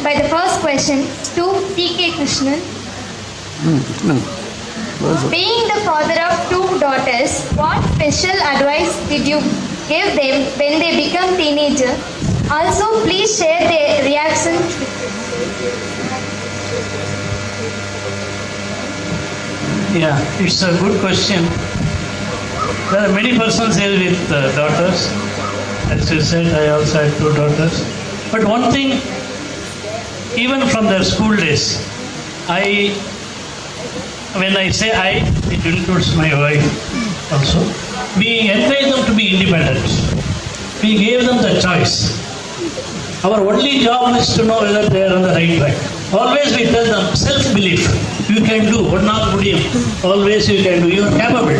by the first question to T.K. Krishnan. Being the father of two daughters, what special advice did you give them when they become teenagers? Also, please share their reactions. Yeah, it's a good question. There are many persons here with daughters. As you said, I also had two daughters. But one thing, even from their school days, when I say I, it includes my wife also. We encourage them to be independent. We gave them the choice. Our only job is to know whether they are on the right track. Always we tell them self-belief. You can do. Always you can do. You are capable.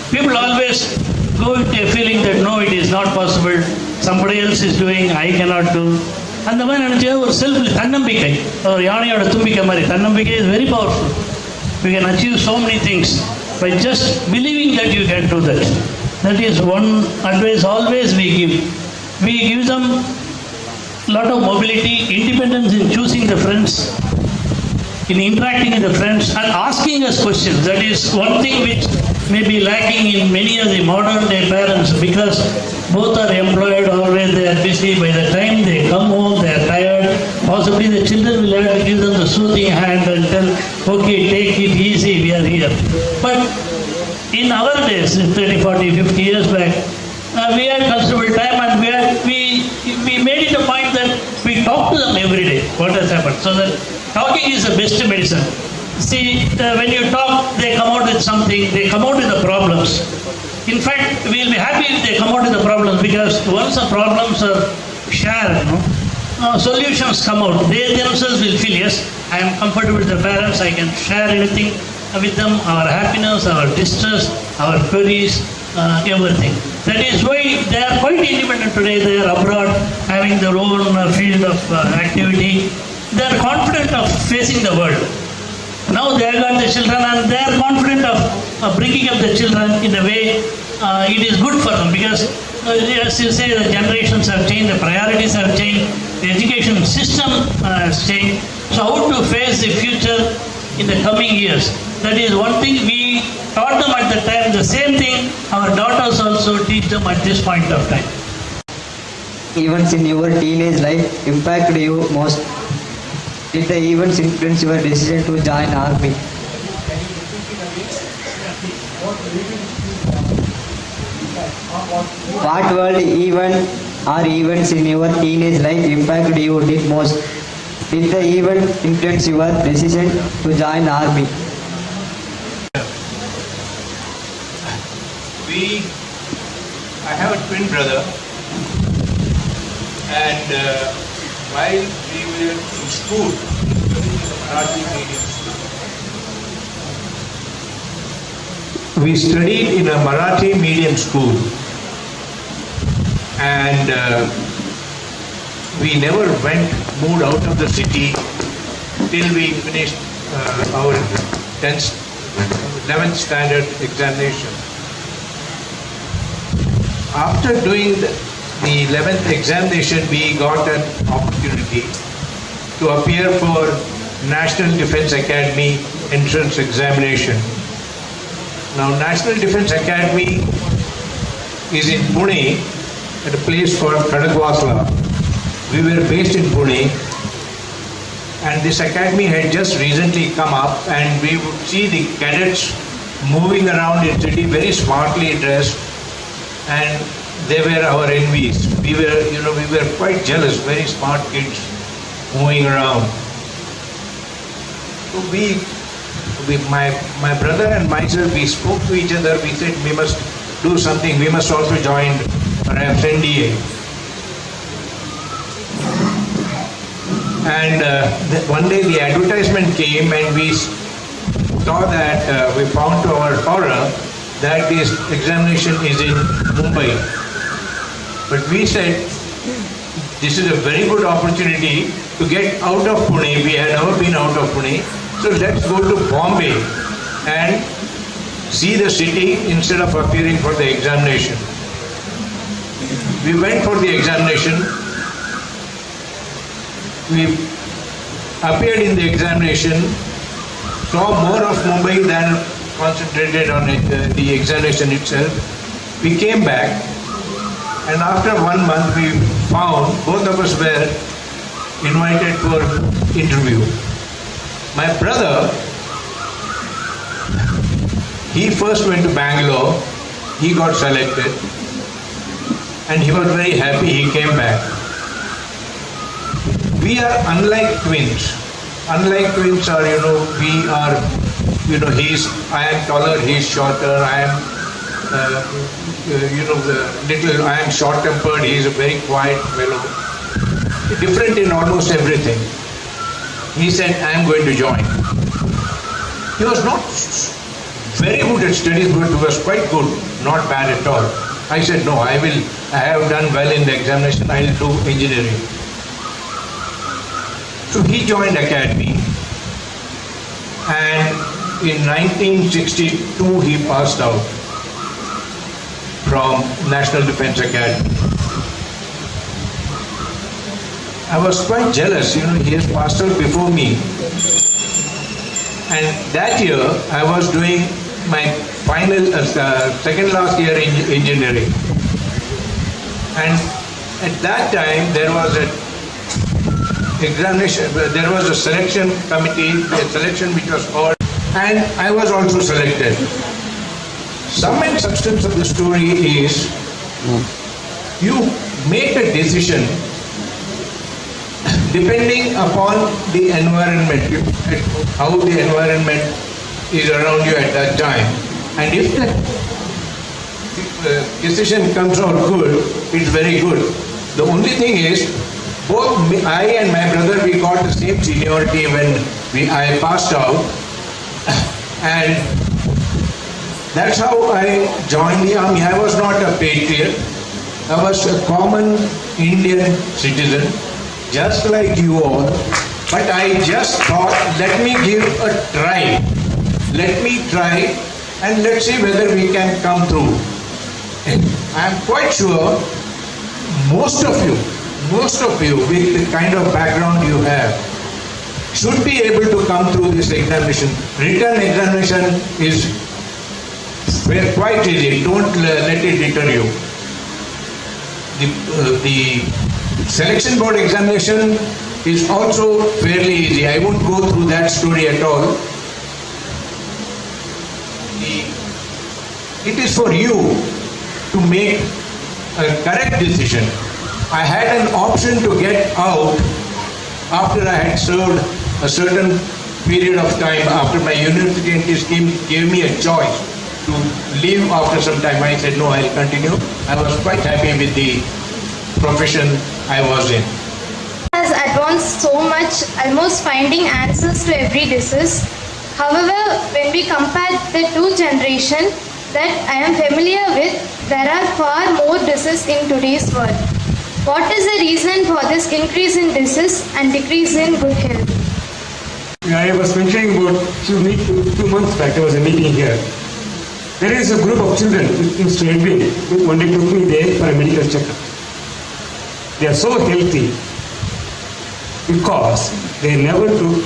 People always go with a feeling that no, it is not possible. Somebody else is doing. I cannot do. And the man and self tannambikkai or yaaniyoda thumbikkai mari. Tannambikkai is very powerful. We can achieve so many things by just believing that you can do that. That is one advice always we give. We give them a lot of mobility, independence in choosing the friends, in interacting with the friends and asking us questions. That is one thing which may be lacking in many of the modern day parents, because both are employed, always they are busy. By the time they come home, they are tired. Possibly the children will have to give them the soothing hand and tell, okay, take it easy, we are here. But in our days, 30, 40, 50 years back, we had considerable time and we made it a point that we talk to them every day, what has happened. So that talking is the best medicine. See, when you talk, they come out with something, they come out with the problems. In fact, we will be happy if they come out with the problems, because once the problems are shared, solutions come out. They themselves will feel, yes, I am comfortable with the parents, I can share anything with them, our happiness, our distress, our queries, everything. That is why they are quite independent today. They are abroad, having their own field of activity. They are confident of facing the world. Now they have got the children and they are confident of bringing up the children in a way it is good for them, because as you say, the generations have changed, the priorities have changed, the education system has changed. So how to face the future in the coming years? That is one thing we taught them at the time. The same thing our daughters also teach them at this point of time. Events in your teenage life impacted you most. Did the events influence your decision to join army? What world event or events in your teenage life impacted you did most? Did the event influence your decision to join army? I have a twin brother, and while we were in school, Marathi medium school, we studied in a Marathi medium school, and we never moved out of the city till we finished our 11th standard examination. After doing the 11th examination, we got an opportunity to appear for National Defence Academy entrance examination. Now, National Defence Academy is in Pune, at a place called Khadagwasla. We were based in Pune, and this academy had just recently come up, and we would see the cadets moving around in city very smartly dressed, and they were our envies. We were quite jealous, very smart kids moving around. So my brother and myself, we spoke to each other. We said we must do something. We must also join perhaps NDA. And one day the advertisement came, and we saw that we found to our horror that this examination is in Mumbai. But we said, this is a very good opportunity to get out of Pune. We had never been out of Pune. So let's go to Bombay and see the city instead of appearing for the examination. We went for the examination, we appeared in the examination, saw more of Mumbai than concentrated on the examination itself. We came back, and after 1 month we found both of us were invited for interview. My brother, he first went to Bangalore, he got selected, and he was very happy he came back. We are unlike twins. Unlike twins are, we are, I am taller, he is shorter, I am, I am short-tempered, he is a very quiet fellow. Different in almost everything. He said, I am going to join. He was not very good at studies, but he was quite good, not bad at all. I said, no, I have done well in the examination, I will do engineering. So he joined academy, and in 1962 he passed out from National Defence Academy. I was quite jealous, he has passed out before me. And that year I was doing my final, second last year in engineering. And at that time there was a examination, there was a selection committee, a selection which was called, and I was also selected. Sum and substance of the story is, you make a decision depending upon the environment, how the environment is around you at that time. And if the decision comes out good, it's very good. The only thing is, both I and my brother, we got the same seniority when I passed out, and that's how I joined the army. I was not a patriot. I was a common Indian citizen, just like you all. But I just thought, let me give a try. Let me try, and let's see whether we can come through. And I'm quite sure most of you with the kind of background you have should be able to come through this examination. Written examination is quite easy. Don't let it deter you. The selection board examination is also fairly easy. I won't go through that story at all. It is for you to make a correct decision. I had an option to get out after I had served a certain period of time. After my university entry scheme gave me a choice to leave after some time. I said, no, I'll continue. I was quite happy with the profession I was in. Has advanced so much, almost finding answers to every disease. However, when we compare the two generations that I am familiar with, there are far more diseases in today's world. What is the reason for this increase in disease and decrease in good health? I was mentioning about 2 months back, there was a meeting here. There is a group of children, Mr. Edwin, who one day took me there for a medical checkup. They are so healthy because they never took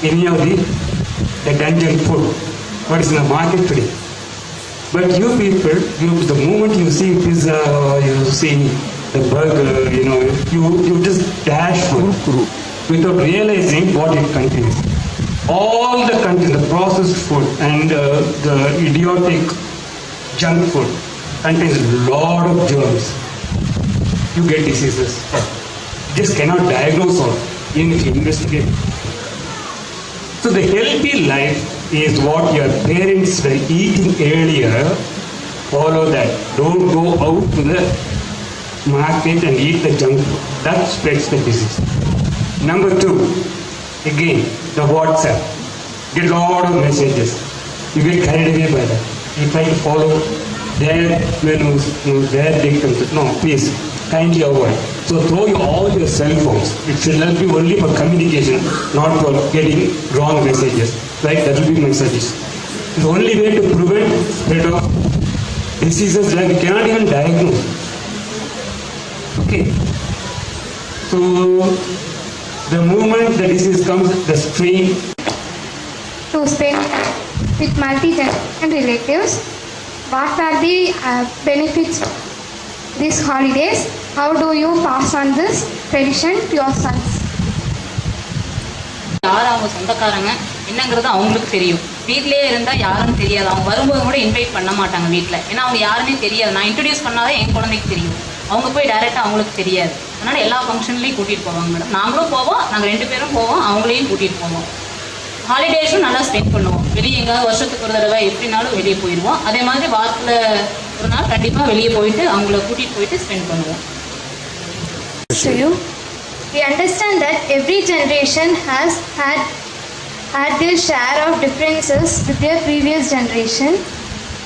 any of the dungeon food, what is in the market today. But you people, the moment you see pizza or you see the burger, you just dash food without realizing what it contains. All the content, the processed food and the idiotic junk food contains a lot of germs. You get diseases. You just cannot diagnose all, even if you investigate. So the healthy life is what your parents were eating earlier. Follow that. Don't go out to the market and eat the junk food. That spreads the disease. Number 2, again, the WhatsApp. Get a lot of messages. You get carried away by that. You try to follow their menus, their dictums. No, please, kindly avoid. So throw all your cell phones. It should not be only for communication, not for getting wrong messages. Right? That will be my suggestion. The only way to prevent spread of diseases that we cannot even diagnose. Okay. So The moment the disease comes, the strain. To spend with multi-generation relatives. What are the benefits these holidays? How do you pass on this tradition to your sons? யார் அவங்க சொந்தக்காரங்க என்னங்கிறது அவங்களுக்கு தெரியும். வீட்டிலேயே இருந்தால் யாருன்னு தெரியாது. அவங்க வரும்போது கூட இன்வைட் பண்ண மாட்டாங்க வீட்டில். ஏன்னா அவங்க யாருன்னே தெரியாது. நான் இன்ட்ரடியூஸ் பண்ணாதான் என் குழந்தைக்கு தெரியும். அவங்க போய் டைரெக்டாக அவங்களுக்கு தெரியாது. அதனால் எல்லா ஃபங்க்ஷன்லேயும் கூட்டிகிட்டு போவாங்க மேடம். நாங்களும் போவோம், நாங்கள் 2 பேரும் போவோம், அவங்களையும் கூட்டிகிட்டு போவோம். ஹாலிடேஸும் நல்லா ஸ்பெண்ட் பண்ணுவோம். வெளியே எங்கேயாவது வருஷத்துக்கு ஒரு தடவை எப்படினாலும் வெளியே போயிடுவோம். அதே மாதிரி வாரத்தில் ஒரு நாள் கண்டிப்பாக வெளியே போயிட்டு அவங்கள கூட்டிகிட்டு போயிட்டு ஸ்பெண்ட் பண்ணுவோம். To you, we understand that every generation has had their share of differences with their previous generation.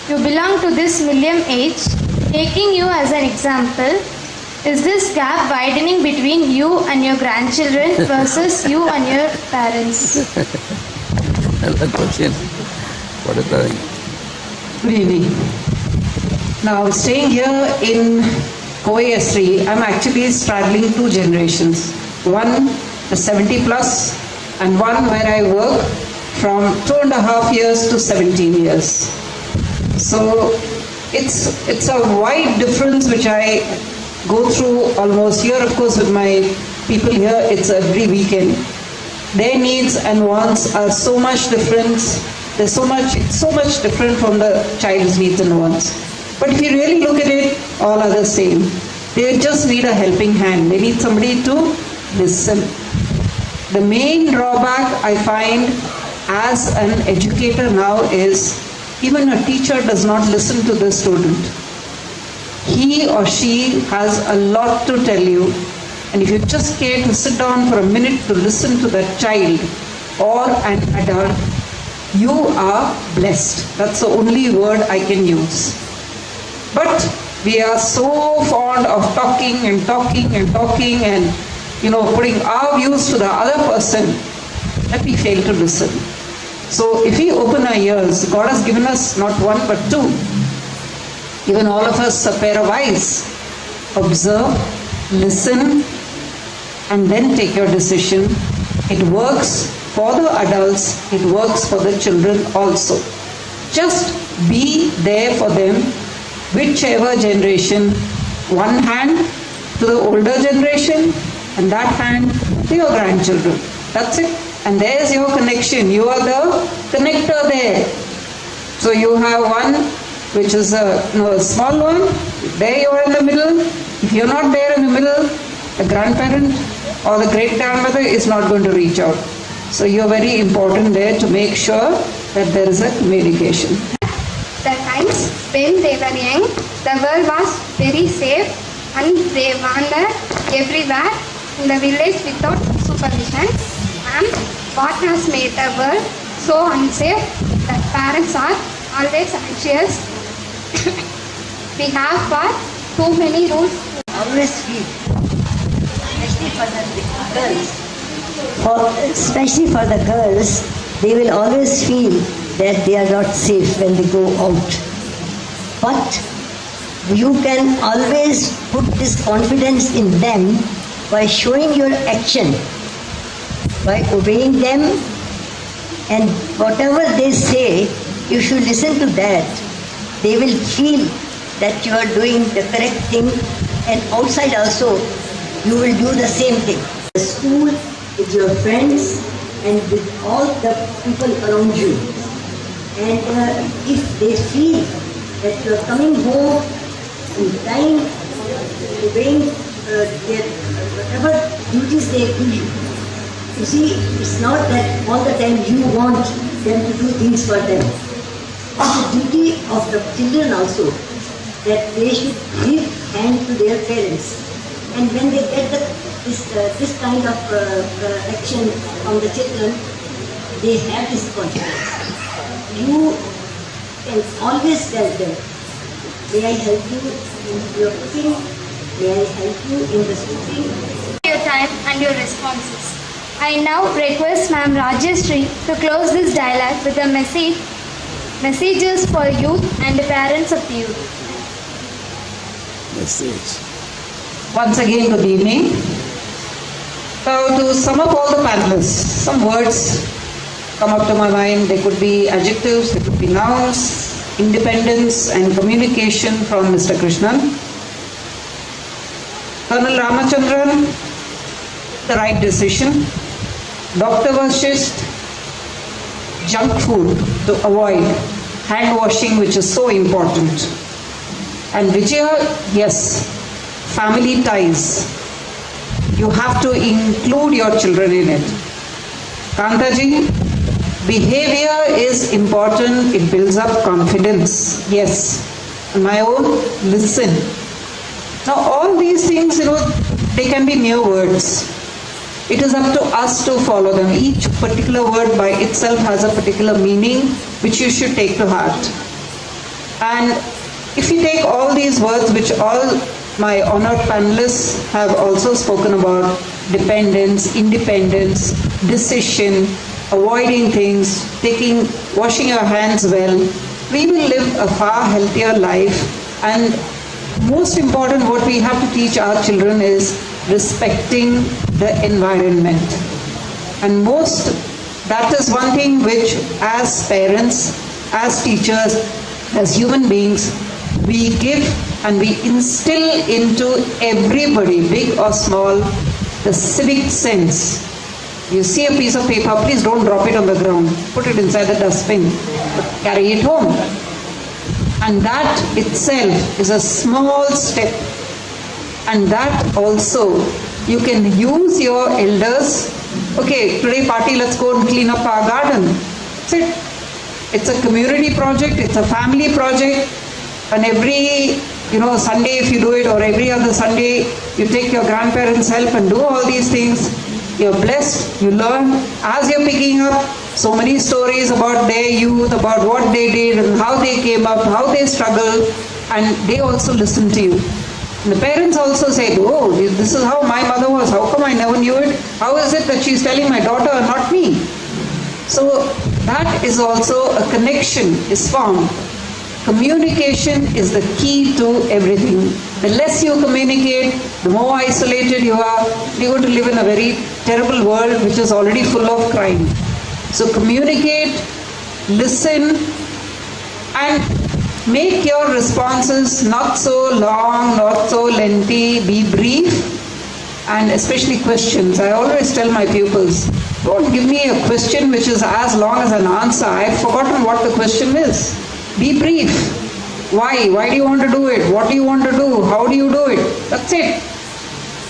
You belong to this millennium age. Taking you as an example, is this gap widening between you and your grandchildren versus you and your parents? Another question. What is the... Good evening. Now, staying here in OAS3, I'm actually straddling 2 generations. One, the 70 plus, and one where I work from 2.5 years to 17 years. So, it's a wide difference which I go through almost here. Of course, with my people here, it's every weekend. Their needs and wants are so much different. It's so much different from the child's needs and wants. But if you really look at it, all are the same. They just need a helping hand. They need somebody to listen. The main drawback I find as an educator now is even a teacher does not listen to the student. He or she has a lot to tell you, and if you just care to sit down for a minute to listen to that child or an adult, you are blessed. That's the only word I can use. But we are so fond of talking and putting our views to the other person that we fail to listen. So if we open our ears, God has given us not 1 but 2. Given all of us a pair of eyes. Observe, listen, and then take your decision. It works for the adults, it works for the children also. Just be there for them, whichever generation. One hand to the older generation, and that hand to your grandchildren. That's it. And there's your connection. You are the connector there. So you have one which is a small one. There you are in the middle. If you're not there in the middle, the grandparent or the great grandmother is not going to reach out. So you're very important there to make sure that there is a communication. The times when they were young, the world was very safe and they wandered everywhere in the village without supervision. And what has made the world so unsafe that parents are always anxious? We have got too many rules. Always feel, especially for the girls, they will always feel that they are not safe when they go out. But you can always put this confidence in them by showing your action, by obeying them, and whatever they say, you should listen to that. They will feel that you are doing the correct thing, and outside also you will do the same thing. The school, with your friends, and with all the people around you. And if they feel that you are coming home in time, obeying their whatever duties they give you. You see, it's not that all the time you want them to do things for them. It's the duty of the children also that they should give hand to their parents. And when they get this kind of action from the children, they have this confidence. You can always tell them, may I help you in your cooking? May I help you in the cooking? Your time and your responses. I now request Ma'am Rajeshri to close this dialogue with a messages for youth and the parents of the youth. Message. Once again, good evening. Now, to sum up all the panelists, some words come up to my mind. They could be adjectives, they could be nouns. Independence and communication from Mr. Krishnan. Colonel Ramachandran, the right decision. Dr. Vashist, junk food to avoid. Hand washing, which is so important. And Vijaya, yes, family ties. You have to include your children in it. Kantaji, behavior is important, it builds up confidence. Yes. And my own, listen. Now all these things, they can be mere words. It is up to us to follow them. Each particular word by itself has a particular meaning which you should take to heart. And if you take all these words which all my honored panelists have also spoken about, dependence, independence, decision, avoiding things, washing your hands well, we will live a far healthier life. And most important, what we have to teach our children is respecting the environment. And that is one thing which as parents, as teachers, as human beings, we give and we instill into everybody, big or small, the civic sense. You see a piece of paper, please don't drop it on the ground. Put it inside the dustbin. Carry it home. And that itself is a small step. And that also, you can use your elders. Okay, today party, let's go and clean up our garden. That's it. It's a community project, it's a family project. And every Sunday if you do it, or every other Sunday, you take your grandparents' help and do all these things. You're blessed, you learn. As you're picking up so many stories about their youth, about what they did and how they came up, how they struggled, and they also listen to you. And the parents also say, oh, this is how my mother was, how come I never knew it? How is it that she's telling my daughter and not me? So that is also a connection is formed. Communication is the key to everything. The less you communicate, the more isolated you are. You're going to live in a very terrible world which is already full of crime. So communicate, listen, and make your responses not so long, not so lengthy, be brief, and especially questions. I always tell my pupils, don't give me a question which is as long as an answer. I've forgotten what the question is. Be brief. Why? Why do you want to do it? What do you want to do? How do you do it? That's it.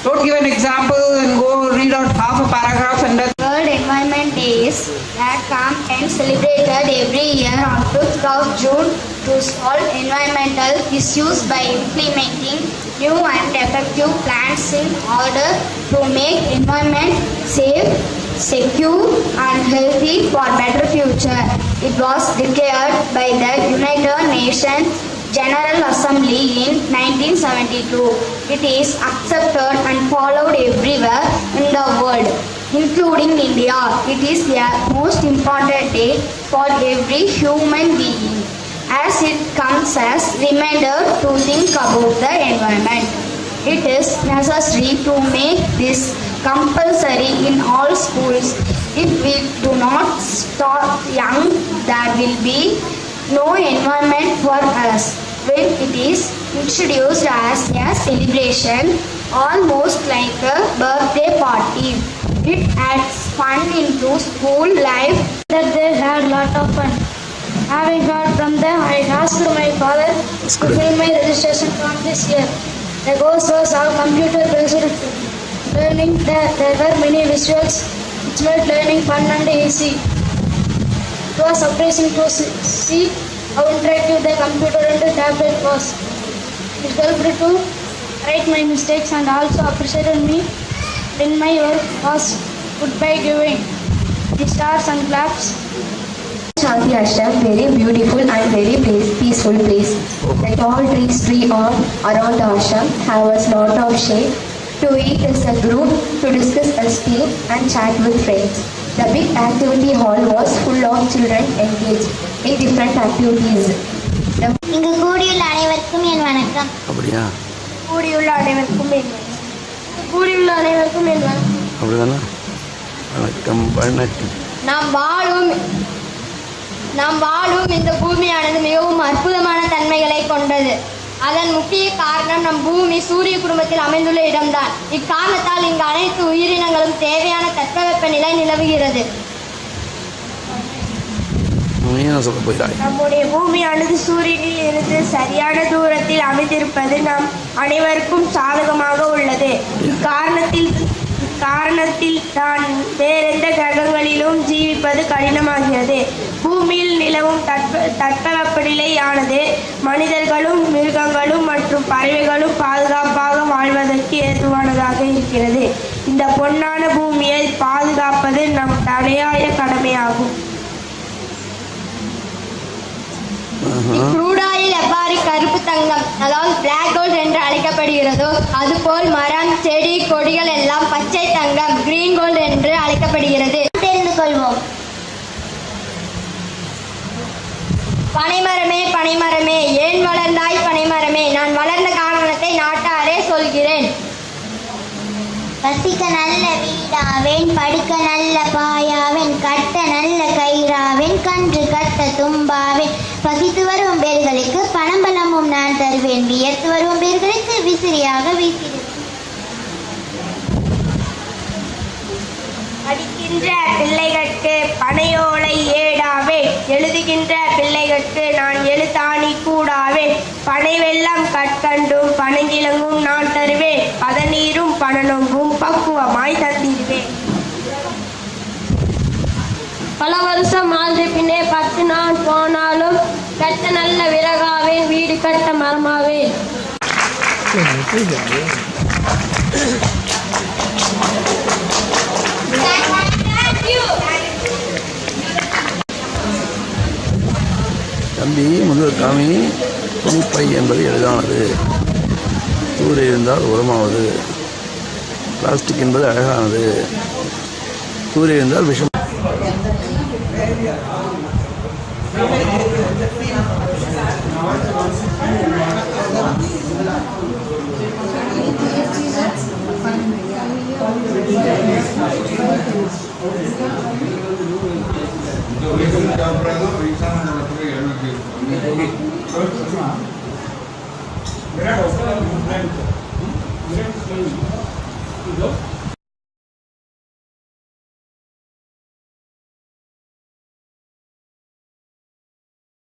Don't give an example and go read out half a paragraph and then... World Environment Days that come and celebrated every year on 5th of June to solve environmental issues by implementing new and effective plans in order to make environment safe, secure and healthy for better future. It was declared by the United Nations General Assembly in 1972. It is accepted and followed everywhere in the world, including India. It is the most important day for every human being, as it comes as reminder to think about the environment. It is necessary to make this compulsory in all schools. If we do not start young, there will be no environment for us. When it is introduced as a celebration, almost like a birthday party, it adds fun into school life. That they had a lot of fun. Having heard from them, I asked my father to fill my registration form this year. The course was all computer-based learning. There were many visuals which made learning fun and easy. It was surprising to see how interactive the computer and the tablet was. It helped to write my mistakes and also appreciated me when my work was good by giving the stars and claps. Shanti Ashram, very beautiful and very peaceful place. The tall tree around the ashram have a lot of shade. To eat as a group, to discuss a speak and chat with friends. The big activity hall was full of children engaged in different activities. இங்கு கூடியுள்ள அனைவருக்கும் என் வணக்கம். அப்படியா? கூடியுள்ள அனைவருக்கும் என் வணக்கம். அப்படிதானே? வணக்கம் வணக்கம். நாம் வாழும் இந்த பூமியானது மிகவும் அற்புதமான தன்மைகளை கொண்டது. அதன் முக்கிய காரணம் நம் பூமி சூரிய குடும்பத்தில் அமைந்துள்ள இடம்தான். இக்காரணத்தால் இங்கு அனைத்து உயிரினங்களும் தேவையான தட்பவெப்ப நிலை நிலவுகிறது. சொல்ல போகிறாய். நம்முடைய பூமியானது சூரியனில் இருந்து சரியான தூரத்தில் அமைந்திருப்பது நம் அனைவருக்கும் சாதகமாக உள்ளது. இக்காரணத்தில் தான் வேறெந்த கிரகங்களிலும் ஜீவிப்பது கடினமாகிறது. பூமியில் நிலவும் தட்பவெப்பநிலையானது மனிதர்களும் மிருகங்களும் மற்றும் பறவைகளும் பாதுகாப்பாக வாழ்வதற்கு ஏதுவானதாக இருக்கிறது. இந்த பொன்னான பூமியை பாதுகாப்பது நம் தலையாய கடமையாகும். இக்ரூடாயில் எவ்வாறு கருப்பு தங்கம், அதாவது பிளாக் கோல்ட் என்று அழைக்கப்படுகிறதோ, அதுபோல் மரம், செடி, கொடிகள் எல்லாம் பச்சை தங்கம், கிரீன் கோல்ட் என்று அழைக்கப்படுகிறது. தெரிந்து கொள்வோம். பனைமரமே பனைமரமே, ஏன் வளர்ந்தாய் பனைமரமே, நான் வளர்ந்த காரணத்தை நாட்டாரே சொல்கிறேன். வசிக்க நல்ல வீடாவேன், படுக்க நல்ல பாயாவேன், கட்ட நல்ல கயிறாவேன், கன்று கட்ட தும்பாவேன், பசித்து வரும் பேர்களுக்கு பணம்பலமும் நான் தருவேன், வியர்த்து வரும் பேர்களுக்கு விசிறியாக வீசிடுவேன். படிக்கின்ற பிள்ளைகளுக்கு பனையோலை ஏடாவே, எழுதுகின்ற பிள்ளைகளுக்கு நான் எழுத்தாணி கூடாவே, பனை வெள்ளம் கற்கண்டும் பனங்கிழங்கும் நான் தருவேன், பதநீரும் பனநொங்கும் பக்குவமாய் தந்திடுவேன். பல வருஷம் ஆழ்ந்த பின்னே 10 நாள் போனாலும் கட்ட நல்ல விறகாவேன், வீடு கட்ட மரமாவேன். தம்பி முதுகாமி, துணிப்பை என்பது எளிதானது. தூர் இருந்தால் உரமாவது. பிளாஸ்டிக் என்பது அழகானது. தூர் இருந்தால் விஷம்.